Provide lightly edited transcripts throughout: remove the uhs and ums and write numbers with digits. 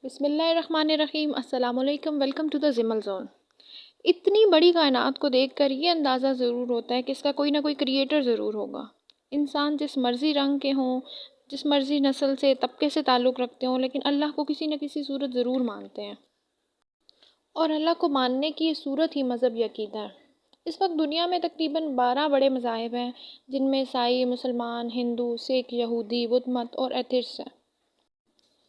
بسم اللہ الرحمن الرحیم۔ السلام علیکم، ویلکم ٹو دا زمل زون۔ اتنی بڑی کائنات کو دیکھ کر یہ اندازہ ضرور ہوتا ہے کہ اس کا کوئی نہ کوئی کریٹر ضرور ہوگا۔ انسان جس مرضی رنگ کے ہوں، جس مرضی نسل سے طبقے سے تعلق رکھتے ہوں، لیکن اللہ کو کسی نہ کسی صورت ضرور مانتے ہیں، اور اللہ کو ماننے کی یہ صورت ہی مذہب یا عقیدہ ہے۔ اس وقت دنیا میں تقریباً 12 بڑے مذاہب ہیں، جن میں عیسائی، مسلمان، ہندو، سکھ، یہودی، بدھ مت اور ایتھسٹ ہیں۔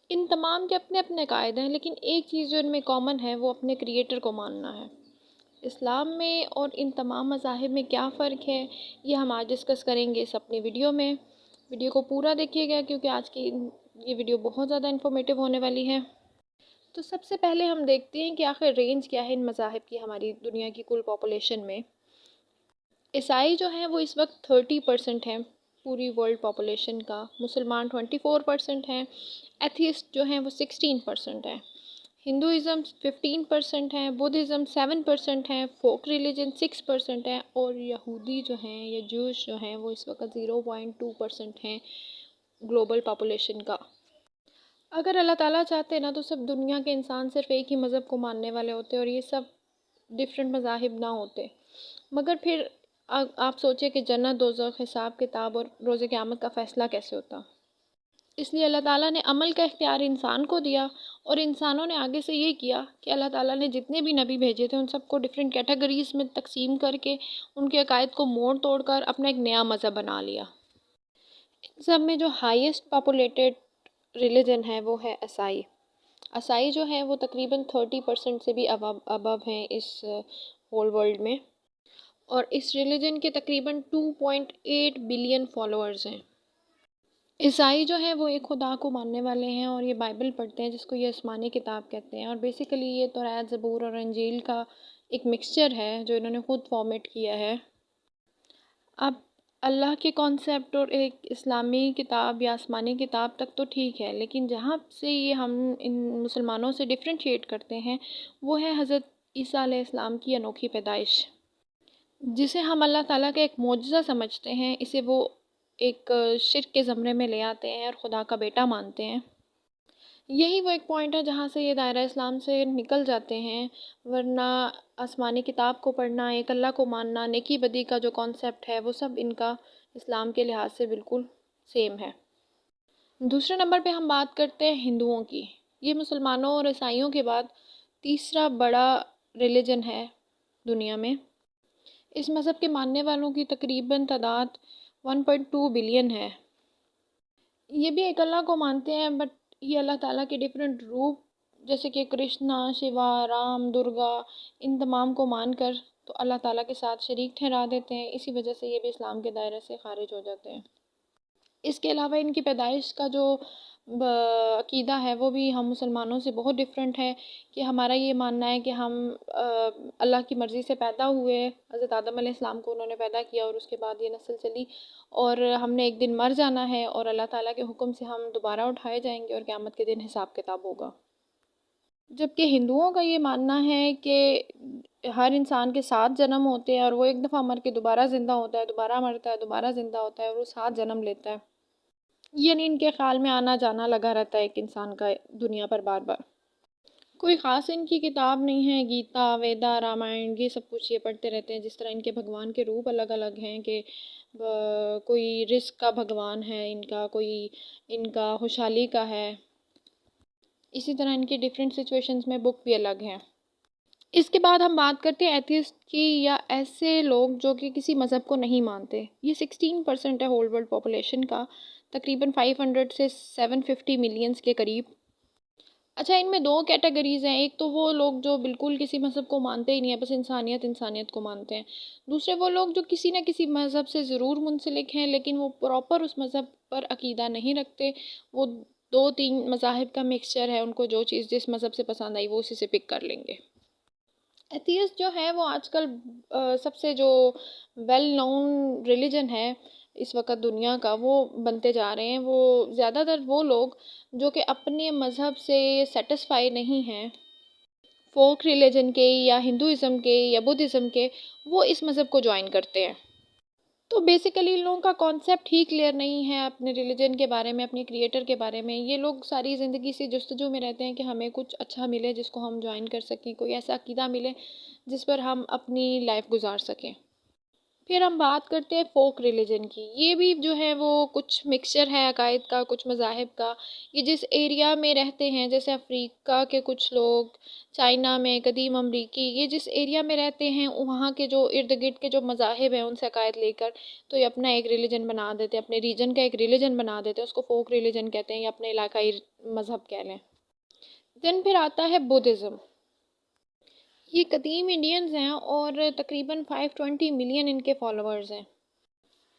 ان تمام کے اپنے اپنے قائد ہیں، لیکن ایک چیز جو ان میں کامن ہے وہ اپنے کریٹر کو ماننا ہے۔ اسلام میں اور ان تمام مذاہب میں کیا فرق ہے، یہ ہم آج ڈسکس کریں گے اس اپنی ویڈیو میں۔ ویڈیو کو پورا دیکھیے گا کیونکہ آج کی یہ ویڈیو بہت زیادہ انفارمیٹیو ہونے والی ہے۔ تو سب سے پہلے ہم دیکھتے ہیں کہ آخر رینج کیا ہے ان مذاہب کی ہماری دنیا کی کل پاپولیشن میں۔ عیسائی جو ہیں وہ اس وقت 30% ہیں پوری ورلڈ پاپولیشن کا، مسلمان 24% ہیں، ایتھیسٹ جو ہیں وہ 16% ہیں، ہندوازم 15% ہیں، بدھزم 7% ہیں، فوک ریلیجن 6% ہیں، اور یہودی جو ہیں یا جوش جو ہیں وہ اس وقت 0.2% ہیں گلوبل پاپولیشن کا۔ اگر اللہ تعالیٰ چاہتے نا تو سب دنیا کے انسان صرف ایک ہی مذہب کو ماننے والے ہوتے اور یہ سب ڈفرینٹ مذاہب نہ ہوتے، مگر پھر آپ سوچیں کہ جنت، دوزخ، حساب کتاب اور روز قیامت کا فیصلہ کیسے ہوتا۔ اس لیے اللہ تعالیٰ نے عمل کا اختیار انسان کو دیا، اور انسانوں نے آگے سے یہ کیا کہ اللہ تعالیٰ نے جتنے بھی نبی بھیجے تھے ان سب کو ڈفرینٹ کیٹیگریز میں تقسیم کر کے ان کے عقائد کو موڑ توڑ کر اپنا ایک نیا مذہب بنا لیا۔ ان سب میں جو ہائیسٹ پاپولیٹڈ ریلیجن ہے وہ ہے عیسائی۔ عیسائی جو ہیں وہ تقریباً 30% سے بھی ابو ہیں اس ہول ورلڈ میں، اور اس ریلیجن کے تقریباً 2.8 بلین فالوورز ہیں۔ عیسائی جو ہیں وہ ایک خدا کو ماننے والے ہیں اور یہ بائبل پڑھتے ہیں جس کو یہ آسمانی کتاب کہتے ہیں، اور بیسیکلی یہ توراۃ، زبور اور انجیل کا ایک مکسچر ہے جو انہوں نے خود فارمیٹ کیا ہے۔ اب اللہ کے کانسیپٹ اور ایک اسلامی کتاب یا آسمانی کتاب تک تو ٹھیک ہے، لیکن جہاں سے یہ ہم ان مسلمانوں سے ڈفرینشیٹ کرتے ہیں وہ ہے حضرت عیسیٰ علیہ السلام کی انوکھی پیدائش، جسے ہم اللہ تعالیٰ کا ایک معجزہ سمجھتے ہیں۔ اسے وہ ایک شرک کے زمرے میں لے آتے ہیں اور خدا کا بیٹا مانتے ہیں۔ یہی وہ ایک پوائنٹ ہے جہاں سے یہ دائرہ اسلام سے نکل جاتے ہیں، ورنہ آسمانی کتاب کو پڑھنا، ایک اللہ کو ماننا، نیکی بدی کا جو کانسیپٹ ہے وہ سب ان کا اسلام کے لحاظ سے بالکل سیم ہے۔ دوسرے نمبر پہ ہم بات کرتے ہیں ہندوؤں کی۔ یہ مسلمانوں اور عیسائیوں کے بعد تیسرا بڑا ریلیجن ہے دنیا میں۔ اس مذہب کے ماننے والوں کی تقریباً تعداد 1.2 بلین ہے۔ یہ بھی ایک اللہ کو مانتے ہیں، بٹ یہ اللہ تعالیٰ کے ڈفرینٹ روپ جیسے کہ کرشنا، شیوا، رام، درگا، ان تمام کو مان کر تو اللہ تعالیٰ کے ساتھ شریک ٹھہرا دیتے ہیں۔ اسی وجہ سے یہ بھی اسلام کے دائرے سے خارج ہو جاتے ہیں۔ اس کے علاوہ ان کی پیدائش کا جو عقیدہ ہے وہ بھی ہم مسلمانوں سے بہت ڈفرینٹ ہے، کہ ہمارا یہ ماننا ہے کہ ہم اللہ کی مرضی سے پیدا ہوئے، حضرت آدم علیہ السلام کو انہوں نے پیدا کیا اور اس کے بعد یہ نسل چلی، اور ہم نے ایک دن مر جانا ہے اور اللہ تعالیٰ کے حکم سے ہم دوبارہ اٹھائے جائیں گے اور قیامت کے دن حساب کتاب ہوگا۔ جبکہ ہندوؤں کا یہ ماننا ہے کہ ہر انسان کے 7 جنم ہوتے ہیں اور وہ ایک دفعہ مر کے دوبارہ زندہ ہوتا ہے، دوبارہ مرتا ہے، دوبارہ زندہ ہوتا ہے، اور وہ 7 جنم لیتا ہے۔ یعنی ان کے خیال میں آنا جانا لگا رہتا ہے ایک انسان کا دنیا پر بار بار۔ کوئی خاص ان کی کتاب نہیں ہے، گیتا، ویدا، رامائن، یہ سب کچھ یہ پڑھتے رہتے ہیں۔ جس طرح ان کے بھگوان کے روپ الگ الگ ہیں، کہ کوئی رزق کا بھگوان ہے ان کا، کوئی ان کا خوشحالی کا ہے، اسی طرح ان کی ڈفرینٹ سچویشنز میں بک بھی الگ ہیں۔ اس کے بعد ہم بات کرتے ہیں ایتھیسٹ کی، یا ایسے لوگ جو کہ کسی مذہب کو نہیں مانتے۔ یہ 16% ہے ہول ورلڈ پاپولیشن کا، تقریباً 500 سے 750 ملینز کے قریب۔ اچھا، ان میں 2 کیٹیگریز ہیں۔ ایک تو وہ لوگ جو بالکل کسی مذہب کو مانتے ہی نہیں ہیں، بس انسانیت کو مانتے ہیں۔ دوسرے وہ لوگ جو کسی نہ کسی مذہب سے ضرور منسلک ہیں، لیکن وہ پراپر اس مذہب پر عقیدہ نہیں رکھتے، وہ 2-3 مذاہب کا مکسچر ہے، ان کو جو چیز جس مذہب سے پسند آئی وہ اسی سے پک کر لیں گے۔ ایتھیسٹ جو ہے وہ آج کل سب سے جو ویل نون ریلیجن ہے اس وقت دنیا کا، وہ بنتے جا رہے ہیں۔ وہ زیادہ تر وہ لوگ جو کہ اپنے مذہب سے سیٹسفائی نہیں ہیں، فوک ریلیجن کے یا ہندوازم کے یا بدھزم کے، وہ اس مذہب کو جوائن کرتے ہیں۔ تو بیسیکلی ان لوگوں کا کانسیپٹ ہی کلیئر نہیں ہے اپنے ریلیجن کے بارے میں، اپنے کریٹر کے بارے میں. یہ لوگ ساری زندگی سے جستجو میں رہتے ہیں کہ ہمیں کچھ اچھا ملے جس کو ہم جوائن کر سکیں، کوئی ایسا عقیدہ ملے جس پر ہم اپنی لائف گزار سکیں. پھر ہم بات کرتے ہیں فوک ریلیجن کی. یہ بھی جو ہے وہ کچھ مکسچر ہے عقائد کا، کچھ مذاہب کا. یہ جس ایریا میں رہتے ہیں، جیسے افریقہ کے کچھ لوگ، چائنا میں، قدیم امریکی، یہ جس ایریا میں رہتے ہیں وہاں کے جو ارد گرد کے جو مذاہب ہیں ان سے عقائد لے کر تو یہ اپنا ایک ریلیجن بنا دیتے ہیں، اپنے ریجن کا ایک ریلیجن بنا دیتے ہیں. اس کو فوک ریلیجن کہتے ہیں یا اپنے علاقائی مذہب کہہ لیں. دین پھر آتا ہے بدھزم. یہ قدیم انڈینز ہیں اور تقریباً 520 ملین ان کے فالوورز ہیں.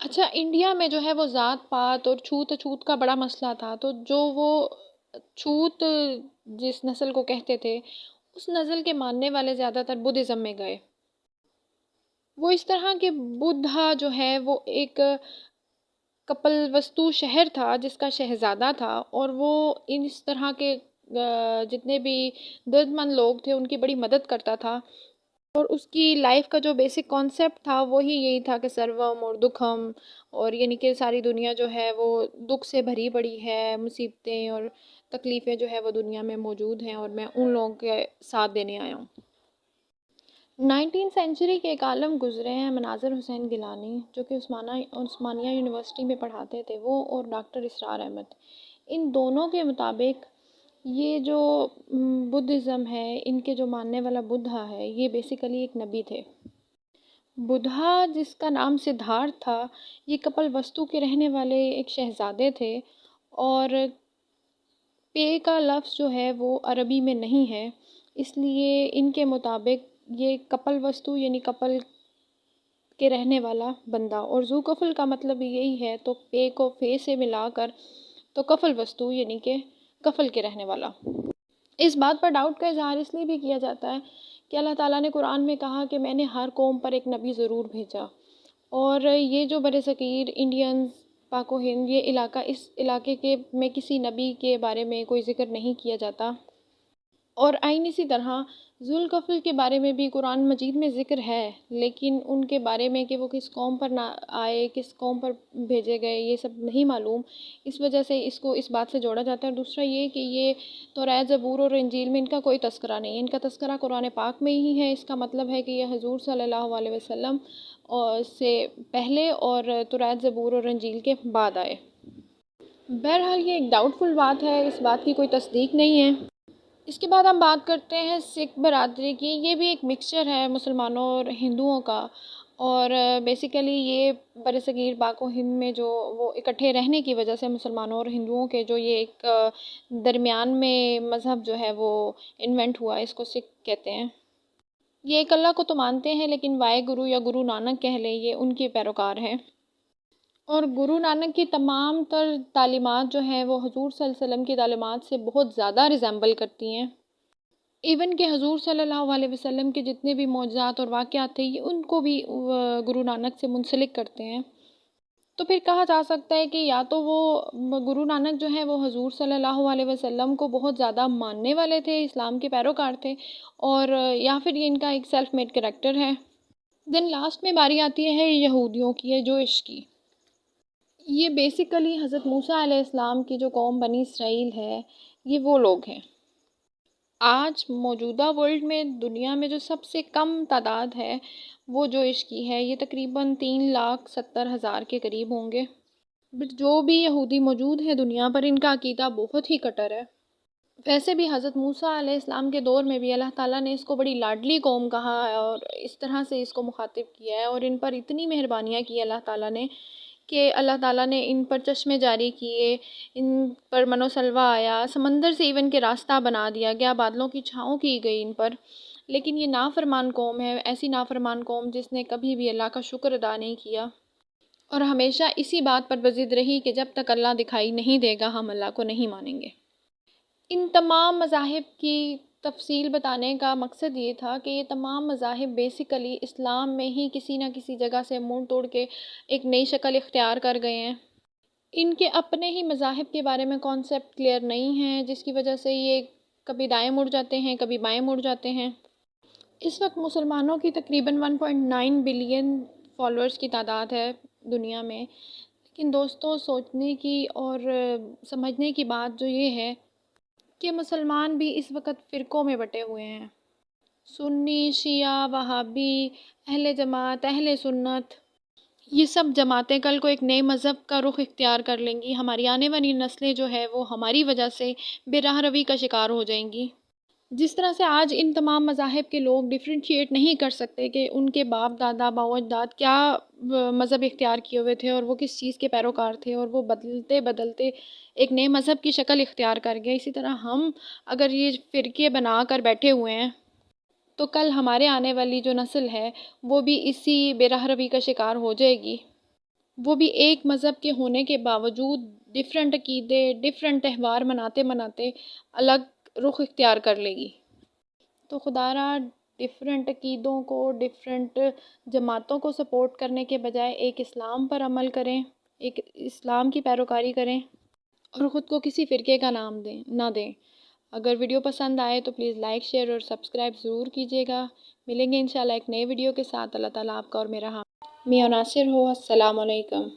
اچھا، انڈیا میں جو ہے وہ ذات پات اور چھوت اچھوت کا بڑا مسئلہ تھا. تو جو وہ چھوت جس نسل کو کہتے تھے اس نسل کے ماننے والے زیادہ تر بدھزم میں گئے. وہ اس طرح کہ بدھا جو ہے وہ ایک کپل وستو شہر تھا جس کا شہزادہ تھا، اور وہ اس طرح کے جتنے بھی درد مند لوگ تھے ان کی بڑی مدد کرتا تھا. اور اس کی لائف کا جو بیسک کانسیپٹ تھا وہی یہی تھا کہ سروم اور دکھم، اور یعنی کہ ساری دنیا جو ہے وہ دکھ سے بھری پڑی ہے، مصیبتیں اور تکلیفیں جو ہے وہ دنیا میں موجود ہیں اور میں ان لوگوں کے ساتھ دینے آیا ہوں. 19 سینچری کے ایک عالم گزرے ہیں، مناظر حسین گیلانی، جو کہ عثمانیہ یونیورسٹی میں پڑھاتے تھے وہ، اور ڈاکٹر اسرار احمد. ان دونوں کے مطابق یہ جو بدھزم ہے، ان کے جو ماننے والا بدھا ہے، یہ بیسیکلی ایک نبی تھے. بدھا جس کا نام سدھارتھ تھا، یہ کپل وستو کے رہنے والے ایک شہزادے تھے. اور پے کا لفظ جو ہے وہ عربی میں نہیں ہے، اس لیے ان کے مطابق یہ کپل وستو یعنی کپل کے رہنے والا بندہ، اور ذو کفل کا مطلب یہی ہے، تو پے کو فے سے ملا کر تو کفل وستو یعنی کہ کفل کے رہنے والا. اس بات پر ڈاؤٹ کا اظہار اس لیے بھی کیا جاتا ہے کہ اللہ تعالیٰ نے قرآن میں کہا کہ میں نے ہر قوم پر ایک نبی ضرور بھیجا، اور یہ جو بر صغیر انڈینز، پاک و ہند، یہ علاقہ، اس علاقے کے میں کسی نبی کے بارے میں کوئی ذکر نہیں کیا جاتا. اور آئین اسی طرح ذوالکفل کے بارے میں بھی قرآن مجید میں ذکر ہے، لیکن ان کے بارے میں کہ وہ کس قوم پر نہ آئے، کس قوم پر بھیجے گئے، یہ سب نہیں معلوم. اس وجہ سے اس کو اس بات سے جوڑا جاتا ہے. اور دوسرا یہ کہ یہ توریت، زبور اور انجیل میں ان کا کوئی تذکرہ نہیں ہے، ان کا تذکرہ قرآن پاک میں ہی ہے. اس کا مطلب ہے کہ یہ حضور صلی اللہ علیہ وسلم سے پہلے اور توریت، زبور اور انجیل کے بعد آئے. بہرحال یہ ایک ڈاؤٹ فل بات ہے، اس بات کی کوئی تصدیق نہیں ہے. اس کے بعد ہم بات کرتے ہیں سکھ برادری کی. یہ بھی ایک مکسچر ہے مسلمانوں اور ہندوؤں کا، اور بیسیکلی یہ برصغیر پاک و ہند میں جو وہ اکٹھے رہنے کی وجہ سے مسلمانوں اور ہندوؤں کے جو یہ ایک درمیان میں مذہب جو ہے وہ انوینٹ ہوا، اس کو سکھ کہتے ہیں. یہ ایک اللہ کو تو مانتے ہیں لیکن وائے گرو یا گرو نانک کہہ لیں، یہ ان کے پیروکار ہیں. اور گرو نانک کی تمام تر تعلیمات جو ہیں وہ حضور صلی اللہ علیہ وسلم کی تعلیمات سے بہت زیادہ ریزمبل کرتی ہیں. ایون کہ حضور صلی اللہ علیہ وسلم کے جتنے بھی معجزات اور واقعات تھے یہ ان کو بھی گرو نانک سے منسلک کرتے ہیں. تو پھر کہا جا سکتا ہے کہ یا تو وہ گرو نانک جو ہیں وہ حضور صلی اللہ علیہ وسلم کو بہت زیادہ ماننے والے تھے، اسلام کے پیروکار تھے، اور یا پھر یہ ان کا ایک سیلف میڈ کریکٹر ہے. دین لاسٹ میں باری آتی ہے یہودیوں کی، ہے جوئش کی. یہ بیسیکلی حضرت موسیٰ علیہ السلام کی جو قوم بنی اسرائیل ہے، یہ وہ لوگ ہیں. آج موجودہ ورلڈ میں دنیا میں جو سب سے کم تعداد ہے وہ جوئش کی ہے. یہ تقریباً 3,70,000 کے قریب ہوں گے. بٹ جو بھی یہودی موجود ہے دنیا پر، ان کا عقیدہ بہت ہی کٹر ہے. ویسے بھی حضرت موسیٰ علیہ السلام کے دور میں بھی اللہ تعالیٰ نے اس کو بڑی لاڈلی قوم کہا ہے اور اس طرح سے اس کو مخاطب کیا ہے، اور ان پر اتنی مہربانیاں کی اللہ تعالیٰ نے کہ اللہ تعالیٰ نے ان پر چشمے جاری کیے، ان پر من و سلوہ آیا، سمندر سے ایون کے راستہ بنا دیا گیا، بادلوں کی چھاؤں کی گئی ان پر. لیکن یہ نافرمان قوم ہے، ایسی نافرمان قوم جس نے کبھی بھی اللہ کا شکر ادا نہیں کیا، اور ہمیشہ اسی بات پر بضد رہی کہ جب تک اللہ دکھائی نہیں دے گا ہم اللہ کو نہیں مانیں گے. ان تمام مذاہب کی تفصیل بتانے کا مقصد یہ تھا کہ یہ تمام مذاہب بیسیکلی اسلام میں ہی کسی نہ کسی جگہ سے منہ توڑ کے ایک نئی شکل اختیار کر گئے ہیں. ان کے اپنے ہی مذاہب کے بارے میں کانسیپٹ کلیئر نہیں ہیں، جس کی وجہ سے یہ کبھی دائیں مڑ جاتے ہیں، کبھی بائیں مڑ جاتے ہیں. اس وقت مسلمانوں کی تقریباً 1.9 بلین فالوورز کی تعداد ہے. دنیا میں، لیکن دوستوں سوچنے کی اور سمجھنے کی بات جو یہ ہے کہ مسلمان بھی اس وقت فرقوں میں بٹے ہوئے ہیں، سنی، شیعہ، وہابی، اہل جماعت، اہل سنت۔ یہ سب جماعتیں کل کو ایک نئے مذہب کا رخ اختیار کر لیں گی، ہماری آنے والی نسلیں جو ہے وہ ہماری وجہ سے بے راہ روی کا شکار ہو جائیں گی۔ جس طرح سے آج ان تمام مذاہب کے لوگ ڈفرینشیٹ نہیں کر سکتے کہ ان کے باپ دادا باؤ اجداد کیا مذہب اختیار کیے ہوئے تھے اور وہ کس چیز کے پیروکار تھے، اور وہ بدلتے بدلتے ایک نئے مذہب کی شکل اختیار کر گئے، اسی طرح ہم اگر یہ فرقے بنا کر بیٹھے ہوئے ہیں تو کل ہمارے آنے والی جو نسل ہے وہ بھی اسی بے راہ روی کا شکار ہو جائے گی، وہ بھی ایک مذہب کے ہونے کے باوجود ڈفرینٹ عقیدے، ڈفرینٹ تہوار مناتے مناتے الگ رخ اختیار کر لے گی۔ تو خدا را ڈفرینٹ عقیدوں کو، ڈفرینٹ جماعتوں کو سپورٹ کرنے کے بجائے ایک اسلام پر عمل کریں، ایک اسلام کی پیروکاری کریں اور خود کو کسی فرقے کا نام نہ دیں۔ اگر ویڈیو پسند آئے تو پلیز لائک، شیئر اور سبسکرائب ضرور کیجیے گا۔ ملیں گے انشاءاللہ ایک نئے ویڈیو کے ساتھ۔ اللہ تعالیٰ آپ کا اور میرا حامی و ناصر ہو۔ السلام علیکم۔